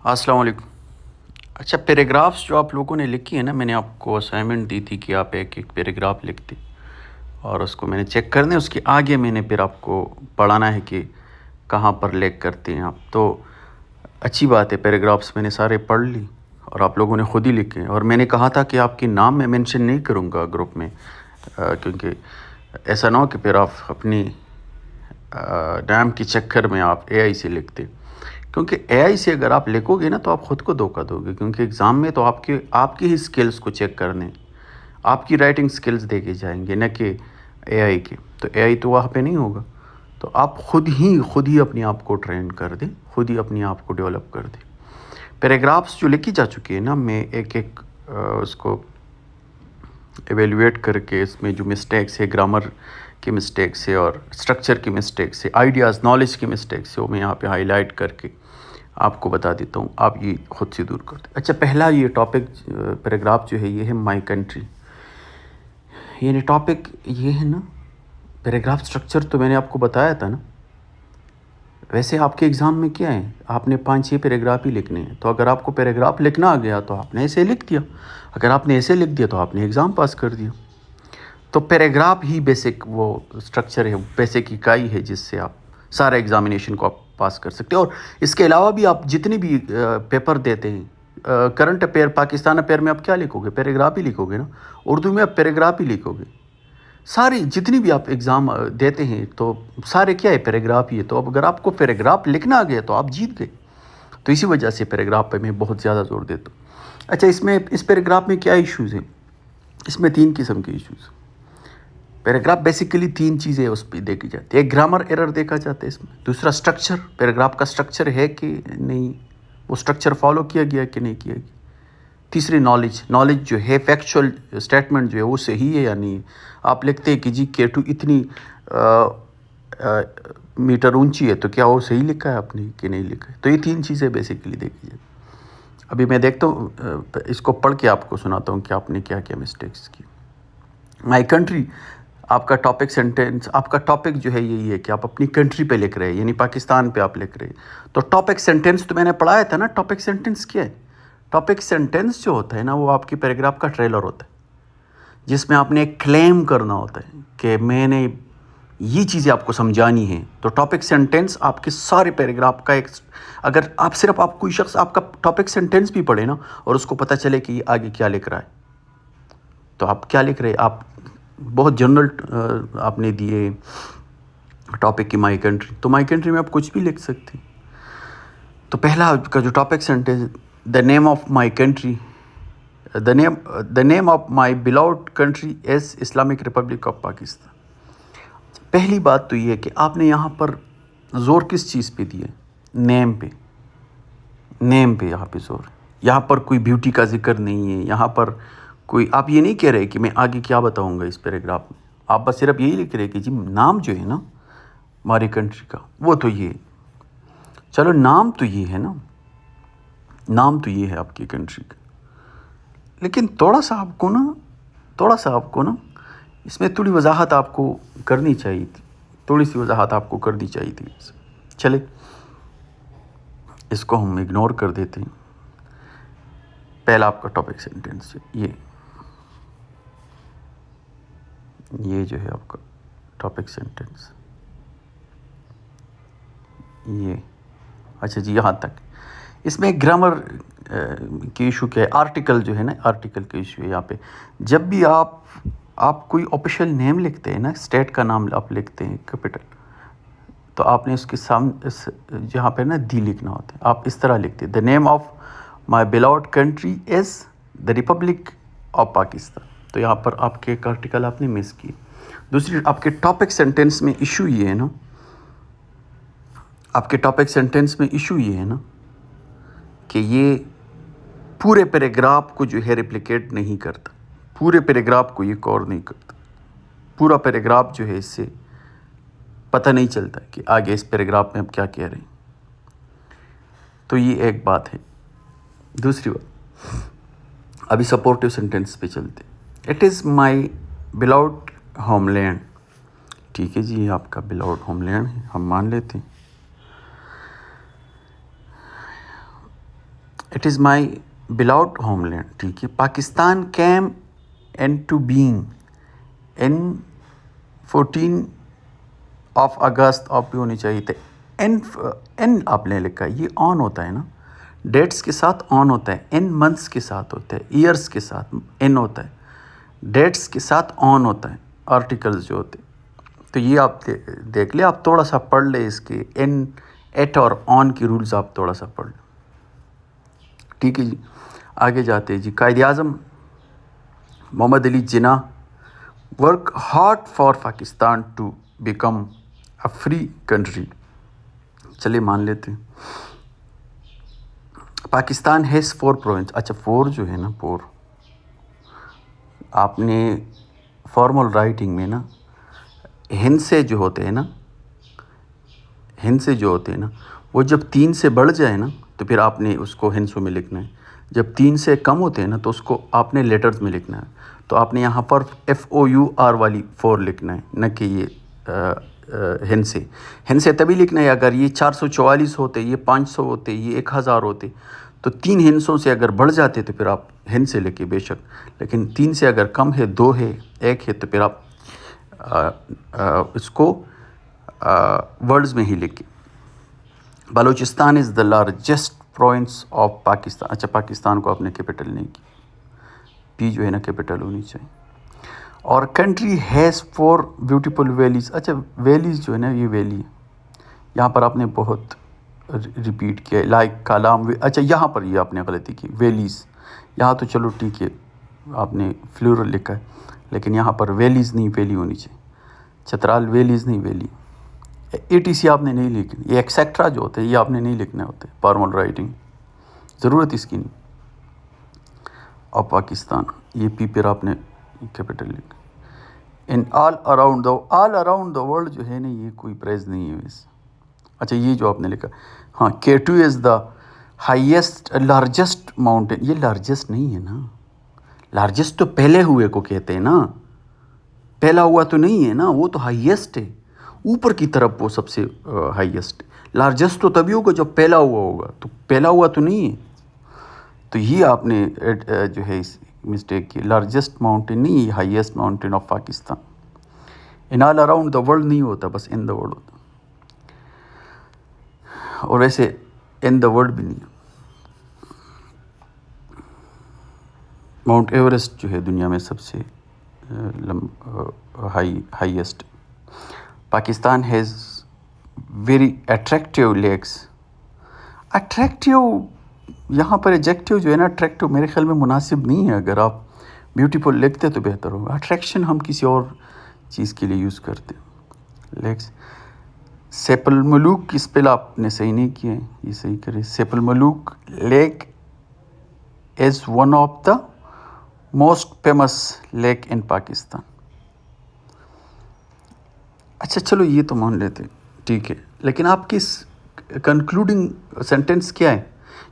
السلام علیکم۔ اچھا، پیراگرافس جو آپ لوگوں نے لکھی ہے نا، میں نے آپ کو اسائنمنٹ دی تھی کہ آپ ایک ایک پیراگراف لکھتے اور اس کو میں نے چیک کرنا ہے، اس کے آگے میں نے پھر آپ کو پڑھانا ہے کہ کہاں پر لیک کرتے ہیں آپ۔ تو اچھی بات ہے، پیراگرافس میں نے سارے پڑھ لی اور آپ لوگوں نے خود ہی لکھے، اور میں نے کہا تھا کہ آپ کے نام میں مینشن نہیں کروں گا گروپ میں، کیونکہ ایسا نہ ہو کہ پھر آپ اپنی نام کے چکر میں آپ اے آئی سے لکھتے، کیونکہ اے آئی سے اگر آپ لکھو گے نا تو آپ خود کو دھوکہ دو گے، کیونکہ ایگزام میں تو آپ کی ہی سکلز کو چیک کرنے، آپ کی رائٹنگ سکلز دیکھے جائیں گے، نہ کہ اے آئی کے۔ تو اے آئی تو وہاں پہ نہیں ہوگا، تو آپ خود ہی اپنے آپ کو ٹرین کر دیں، خود ہی اپنے آپ کو ڈیولپ کر دیں۔ پیراگرافس جو لکھی جا چکی ہے نا، میں ایک ایک اس کو ایویلویٹ کر کے اس میں جو مسٹیکس ہے، گرامر کی مسٹیکس ہے اور اسٹرکچر کی مسٹیکس ہے، آئیڈیاز نالج کی مسٹیکس ہے، وہ میں یہاں پہ ہائی لائٹ کر کے آپ کو بتا دیتا ہوں، آپ یہ خود سے دور کر دیں۔ اچھا، پہلا یہ ٹاپک پیراگراف جو ہے یہ ہے مائی کنٹری، یعنی ٹاپک یہ ہے نا، پیراگراف اسٹرکچر تو میں نے آپ کو بتایا تھا نا۔ ویسے آپ کے ایگزام میں کیا ہے، آپ نے 5-6 پیراگراف ہی لکھنے ہیں، تو اگر آپ کو پیراگراف لکھنا آ گیا تو آپ نے ایسے لکھ دیا، اگر آپ نے ایسے لکھ دیا تو آپ نے ایگزام پاس کر دیا۔ تو پیراگراف ہی بیسک وہ اسٹرکچر ہے، بیسک اکائی ہے جس سے آپ سارا ایگزامینیشن کو آپ پاس کر سکتے ہیں۔ اور اس کے علاوہ بھی آپ جتنے بھی پیپر دیتے ہیں، کرنٹ افیئر، پاکستان افیئر میں آپ کیا لکھو گے؟ پیراگراف ہی لکھو گے نا، اردو میں آپ پیراگراف ہی لکھو گے۔ ساری جتنی بھی آپ ایگزام دیتے ہیں تو سارے کیا ہے، پیراگراف ہی ہے۔ تو اب اگر آپ کو پیراگراف لکھنا آ گیا تو آپ جیت گئے۔ تو اسی وجہ سے پیراگراف پہ میں بہت زیادہ زور دیتا ہوں۔ اچھا، اس پیراگراف میں کیا ایشوز ہیں؟ اس میں 3 قسم کے ایشوز۔ پیراگراف بیسیکلی 3 چیزیں اس پہ دیکھی جاتی ہے۔ ایک گرامر ایرر دیکھا جاتا ہے اس میں، دوسرا اسٹرکچر، پیراگراف کا اسٹرکچر ہے کہ نہیں، وہ اسٹرکچر فالو کیا گیا کہ نہیں کیا گیا، تیسری نالج جو ہے، فیکچول اسٹیٹمنٹ جو ہے وہ صحیح ہے یا نہیں۔ آپ لکھتے ہیں کہ جی K2 اتنی میٹر اونچی ہے، تو کیا وہ صحیح لکھا ہے آپ نے کہ نہیں لکھا ہے؟ تو یہ 3 چیزیں بیسیکلی دیکھی جاتی۔ ابھی میں دیکھتا ہوں، اس کو پڑھ کے آپ کو سناتا ہوں کہ آپ نے کیا کیا مسٹیکس کی۔ مائی کنٹری، آپ کا ٹاپک سینٹینس، آپ کا ٹاپک جو ہے یہی ہے کہ آپ اپنی کنٹری پہ لکھ رہے ہیں، یعنی پاکستان پہ آپ لکھ رہے ہیں۔ تو ٹاپک سینٹینس تو میں نے پڑھایا تھا نا، ٹاپک سینٹینس کیا ہے؟ ٹاپک سینٹینس جو ہوتا ہے نا، وہ آپ کی پیراگراف کا ٹریلر ہوتا ہے، جس میں آپ نے ایک کلیم کرنا ہوتا ہے کہ میں نے یہ چیزیں آپ کو سمجھانی ہیں۔ تو ٹاپک سینٹینس آپ کے سارے پیراگراف کا ایک، اگر آپ کوئی شخص آپ کا ٹاپک سینٹینس بھی پڑھے نا اور اس کو پتہ چلے کہ یہ آگے کیا لکھ رہا ہے، تو آپ کیا لکھ رہے ہیں، آپ بہت جنرل آپ نے دیے ٹاپک کی مائی کنٹری، تو مائی کنٹری میں آپ کچھ بھی لکھ سکتے ہیں۔ تو پہلا کا جو topic sentence, the name of my country, the name of my beloved country is Islamic republic of Pakistan. پہلی بات تو یہ ہے کہ آپ نے یہاں پر زور کس چیز پہ دیا ہے؟ نیم پہ یہاں پہ زور ہے۔ یہاں پر کوئی بیوٹی کا ذکر نہیں ہے، یہاں پر کوئی، آپ یہ نہیں کہہ رہے کہ میں آگے کیا بتاؤں گا اس پیراگراف میں، آپ بس صرف یہی لکھ رہے کہ جی نام جو ہے نا ہماری کنٹری کا، وہ تو یہ ہے۔ چلو، نام تو یہ ہے نا، نام تو یہ ہے آپ کی کنٹری کا، لیکن تھوڑا سا آپ کو نا اس میں تھوڑی وضاحت آپ کو کرنی چاہیے تھی، تھوڑی سی وضاحت آپ کو کرنی چاہیے تھی۔ چلے، اس کو ہم اگنور کر دیتے ہیں۔ پہلا آپ کا ٹاپک سینٹینس یہ جو ہے آپ کا ٹاپک سینٹینس یہ، اچھا جی، یہاں تک۔ اس میں گرامر کی ایشو کیا ہے؟ آرٹیکل جو ہے نا، آرٹیکل کی ایشو ہے یہاں پہ۔ جب بھی آپ کوئی آفیشیل نیم لکھتے ہیں نا، اسٹیٹ کا نام آپ لکھتے ہیں کیپٹل، تو آپ نے اس کے سامنے جہاں پہ نا دی لکھنا ہوتا ہے، آپ اس طرح لکھتے ہیں، the name of my beloved country is the republic of Pakistan. تو یہاں پر آپ کے ایک آرٹیکل آپ نے مس کیے۔ دوسری، آپ کے ٹاپک سینٹینس میں ایشو یہ ہے نا، آپ کے ٹاپک سینٹینس میں ایشو یہ ہے نا کہ یہ پورے پیراگراف کو جو ہے ریپلیکیٹ نہیں کرتا، پورے پیراگراف کو یہ کور نہیں کرتا، پورا پیراگراف جو ہے اس سے پتہ نہیں چلتا کہ آگے اس پیراگراف میں اب کیا کہہ رہے ہیں۔ تو یہ ایک بات ہے۔ دوسری بات، ابھی سپورٹیو سینٹینس پہ چلتے، it is my beloved homeland. ٹھیک ہے جی، یہ آپ کا بیلاؤڈ ہوم لینڈ ہے، ہم مان لیتے ہیں۔ It is my beloved homeland. ٹھیک ہے. Pakistan came into being in 14 of August. آپ بھی ہونی چاہیے تھے. این آپ نے لکھا ہے, یہ آن ہوتا ہے نا, ڈیٹس کے ساتھ آن ہوتا ہے, ان منتھس کے ساتھ ہوتا ہے, ایئرس کے ساتھ ان ہوتا ہے, ڈیٹس کے ساتھ آن ہوتا ہے آرٹیکلز جو ہوتے ہیں. تو یہ آپ دیکھ لیں, آپ تھوڑا سا پڑھ لیں اس کے ان, ایٹ اور آن کی رولز آپ تھوڑا سا پڑھ لیں. ٹھیک ہے جی, آگے جاتے ہیں جی. Quaid Azam Muhammad Ali Jinnah work hard for Pakistan to become a free country. چلیے مان لیتے ہیں. Pakistan has 4 province. اچھا 4 جو ہے نا, 4 آپ نے فارمل رائٹنگ میں نا ہند سے جو ہوتے ہیں نا, ہند سے جو ہوتے ہیں نا, وہ جب 3 سے بڑھ جائے نا تو پھر آپ نے اس کو ہندسوں میں لکھنا ہے. جب 3 سے کم ہوتے ہیں نا تو اس کو آپ نے لیٹرز میں لکھنا ہے. تو آپ نے یہاں پر FOUR والی 4 لکھنا ہے, نہ کہ یہ ہند سے. ہند سے تبھی لکھنا ہے اگر یہ 444 ہوتے, یہ 500 ہوتے, یہ 1000 ہوتے. تو 3 ہندسوں سے اگر بڑھ جاتے تو پھر آپ ہند سے لکھیں بے شک, لیکن 3 سے اگر کم ہے, 2 ہے, 1 ہے, تو پھر آپ اس کو ورڈز میں ہی لکھیں. Balochistan is the largest province of Pakistan. اچھا پاکستان کو آپ نے کیپٹل نہیں کی, پی جو ہے نا کیپٹل ہونی چاہیے. اور کنٹری ہیز 4 بیوٹیفل ویلیز. اچھا ویلیز جو ہے نا, یہ ویلی ہے, یہاں پر آپ نے بہت ریپیٹ کیا, لائک کالام. اچھا یہاں پر یہ آپ نے غلطی کی, ویلیز. یہاں تو چلو ٹھیک ہے, آپ نے فلورل لکھا ہے, لیکن یہاں پر ویلیز نہیں, ویلی ہونی چاہیے. چترال ویلیز نہیں, ویلی. ATC آپ نے نہیں لکھنی. یہ ایکسیکٹرا جو ہوتے ہیں یہ آپ نے نہیں لکھنا ہوتے, فارمل رائٹنگ ضرورت اس کی نہیں. اور پاکستان یہ پی پھر آپ نے کیپٹل لکھا. ان آل اراؤنڈ دا ورلڈ جو ہے نا, یہ کوئی پرائز نہیں ہے ویسے. اچھا یہ جو آپ نے لکھا, ہاں K2 is the highest largest mountain. یہ لارجسٹ نہیں ہے نا, لارجسٹ تو پہلے ہوئے کو کہتے ہیں نا, پہلا ہوا تو نہیں ہے نا, وہ تو ہائیسٹ ہے, اوپر کی طرف وہ سب سے ہائیسٹ. لارجسٹ تو تبھی ہوگا جب پہلا ہوا ہوگا, تو پہلا ہوا تو نہیں ہے. تو یہ آپ نے جو ہے مسٹیک کی, لارجسٹ ماؤنٹین نہیں, یہ highest mountain of Pakistan. In all around the world نہیں ہوتا, بس ان دا ورلڈ ہوتا. اور ایسے ان دا ورلڈ بھی نہیں. ماؤنٹ ایوریسٹ جو ہے دنیا میں سب سے highest. Pakistan has very attractive lakes. Attractive یہاں پر ایجیکٹیو جو ہے نا, اٹریکٹیو میرے خیال میں مناسب نہیں ہے. اگر آپ بیوٹیفل لکھتے تو بہتر ہوگا. اٹریکشن ہم کسی اور چیز کے لیے یوز کرتے. لیکس سیپ الملوک کی اسپیل آپ نے صحیح نہیں کیے, یہ صحیح کرے. Saiful Muluk lake is one of the most famous lake in Pakistan. اچھا چلو یہ تو مان لیتے, ٹھیک ہے, لیکن آپ کی کنکلوڈنگ سینٹینس کیا ہے؟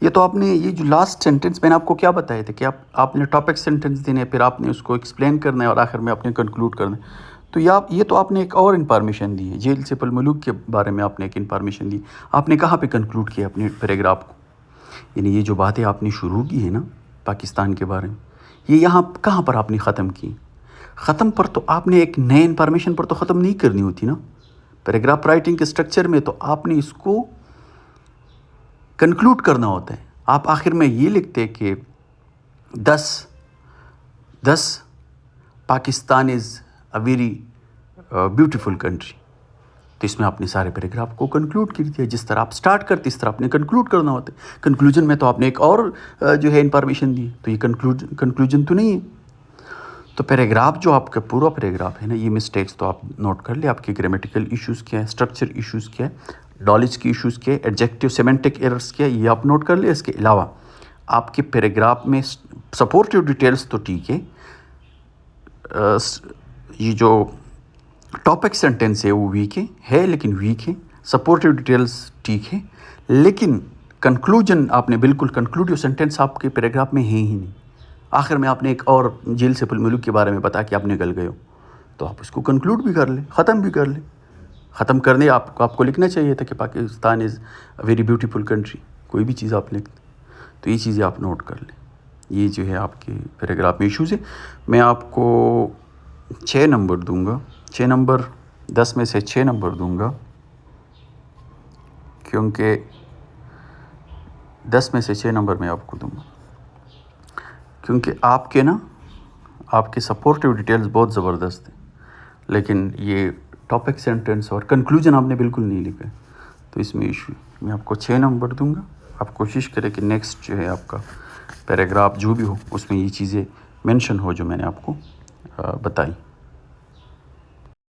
یہ تو آپ نے, یہ جو لاسٹ سینٹینس میں نے آپ کو کیا بتایا تھا کہ آپ نے ٹاپک سینٹینس دینے, پھر آپ نے اس کو ایکسپلین کرنا ہے, اور آخر میں آپ نے کنکلوڈ کرنا ہے. تو یہ تو آپ نے ایک اور انفارمیشن دی ہے, جیل سیپ الملوک کے بارے میں آپ نے ایک انفارمیشن دی. آپ نے کہاں پہ کنکلوڈ کیا اپنے پیراگراف کو؟ یعنی یہ جو باتیں آپ نے شروع کی ہیں نا پاکستان کے بارے میں, یہ یہاں کہاں پر آپ نے ختم کی؟ ختم پر تو آپ نے ایک نئے انفارمیشن پر تو ختم نہیں کرنی ہوتی نا. پیراگراف رائٹنگ کے سٹرکچر میں تو آپ نے اس کو کنکلوڈ کرنا ہوتا ہے. آپ آخر میں یہ لکھتے کہ 10 پاکستان از اے ویری بیوٹیفل کنٹری. تو اس میں آپ نے سارے پیراگراف کو کنکلوڈ کر دیا. جس طرح آپ سٹارٹ کرتے اس طرح آپ نے کنکلوڈ کرنا ہوتا ہے. کنکلوژن میں تو آپ نے ایک اور جو ہے انفارمیشن دی, تو یہ کنکلوژن تو نہیں ہے. تو پیراگراف جو آپ کا پورا پیراگراف ہے نا, یہ مسٹیکس تو آپ نوٹ کر لیں. آپ کے گرامیٹیکل ایشوز کیا ہے, اسٹرکچر ایشوز کیا ہے, نالج کی ایشوز کیا ہے, ایڈجیکٹیو سیمنٹک ایررز کیا ہے, یہ آپ نوٹ کر لیں. اس کے علاوہ آپ کے پیراگراف میں سپورٹیو ڈیٹیلز تو ٹھیک ہے, یہ جو ٹاپک سینٹینس ہے وہ ویک ہے لیکن ویک ہے. سپورٹیو ڈیٹیلز ٹھیک ہے, لیکن کنکلوژن آپ نے بالکل کنکلوڈیو سینٹینس آپ کے پیراگراف میں ہے ہی نہیں. آخر میں آپ نے ایک اور جیل سیپ الملوک کے بارے میں بتا کہ آپ نکل گئے ہو, تو آپ اس کو کنکلوڈ بھی کر لیں, ختم بھی کر لیں. ختم کرنے آپ کو لکھنا چاہیے تھا کہ پاکستان از اے ویری بیوٹیفل کنٹری, کوئی بھی چیز آپ لکھ. تو یہ چیزیں آپ نوٹ کر لیں. یہ جو ہے آپ کے پیراگراف میں ایشوز ہے. میں آپ کو 6 نمبر دوں گا. 6 نمبر 10 میں سے 6 نمبر دوں گا، کیونکہ 10 میں سے 6 نمبر میں آپ کو دوں گا کیونکہ آپ کے سپورٹیو ڈیٹیلز بہت زبردست ہیں، لیکن یہ ٹاپک سینٹنس اور کنکلوژن آپ نے بالکل نہیں لکھا ہے، تو اس میں ایشو ہے. میں آپ کو 6 نمبر دوں گا. آپ کوشش کریں کہ نیکسٹ جو ہے آپ کا پیراگراف جو بھی ہو اس میں یہ چیزیں مینشن ہو جو میں نے آپ کو بتائی.